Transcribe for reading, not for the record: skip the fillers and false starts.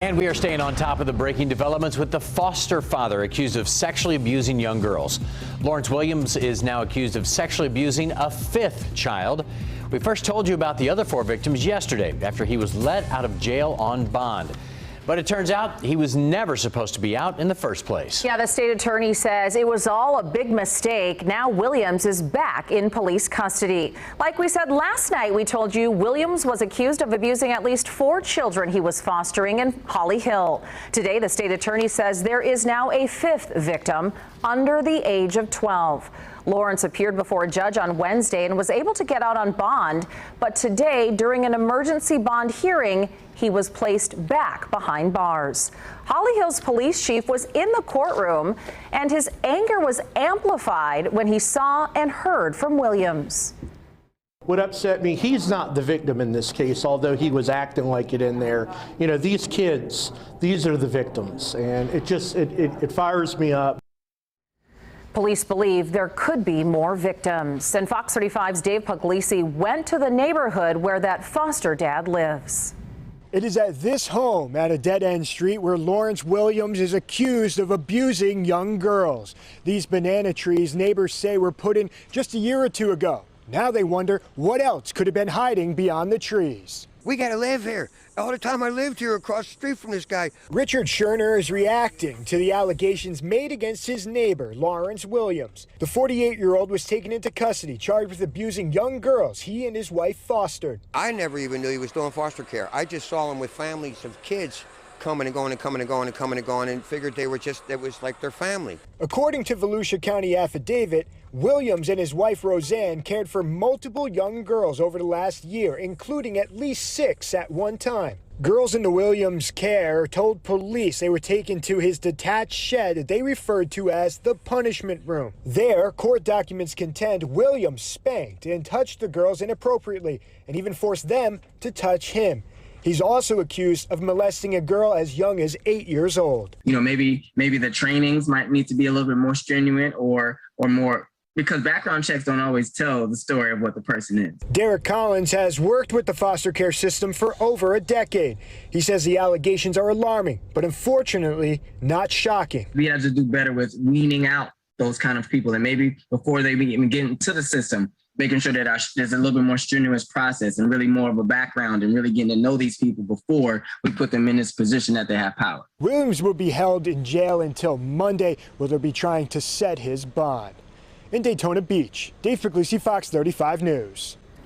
And we are staying on top of the breaking developments with the foster father accused of sexually abusing young girls. Lawrence Williams is now accused of sexually abusing a fifth child. We first told you about the other four victims yesterday after he was let out of jail on bond. But it turns out he was never supposed to be out in the first place. Yeah, the state attorney says it was all a big mistake. Now Williams is back in police custody. Like we said last night, we told you Williams was accused of abusing at least 4 children he was fostering in Holly Hill. Today, the state attorney says there is now a 5th victim under the age of 12. Lawrence appeared before a judge on Wednesday and was able to get out on bond. But today, during an emergency bond hearing, he was placed back behind bars. Holly Hill's police chief was in the courtroom, and his anger was amplified when he saw and heard from Williams. What upset me, he's not the victim in this case, although he was acting like it in there. You know, these kids, these are the victims, and it fires me up. Police believe there could be more victims. And Fox 35's Dave Puglisi went to the neighborhood where that foster dad lives. It is at this home at a dead-end street where Lawrence Williams is accused of abusing young girls. These banana trees, neighbors say, were put in just a year or two ago. Now they wonder what else could have been hiding beyond the trees. We gotta live here. All the time I lived here across the street from this guy. Richard Scherner is reacting to the allegations made against his neighbor, Lawrence Williams. The 48-year-old was taken into custody, charged with abusing young girls he and his wife fostered. I never even knew he was doing foster care. I just saw him with families of kids coming and going and coming and going and coming and going, and figured they were just, it was like their family. According to Volusia County affidavit, Williams and his wife Rosanne cared for multiple young girls over the last year, including at least 6 at one time. Girls in the Williams' care told police they were taken to his detached shed that they referred to as the punishment room. There, court documents contend Williams spanked and touched the girls inappropriately and even forced them to touch him. He's also accused of molesting a girl as young as 8 years old. You know, maybe the trainings might need to be a little bit more stringent or more, because background checks don't always tell the story of what the person is. Derek Collins has worked with the foster care system for over a decade. He says the allegations are alarming, but unfortunately not shocking. We have to do better with weaning out those kind of people, and maybe before they even get into the system, making sure that there's a little bit more strenuous process and really more of a background and really getting to know these people before we put them in this position that they have power. Williams will be held in jail until Monday, where they'll be trying to set his bond. In Daytona Beach, Dave Puglisi, Fox 35 News.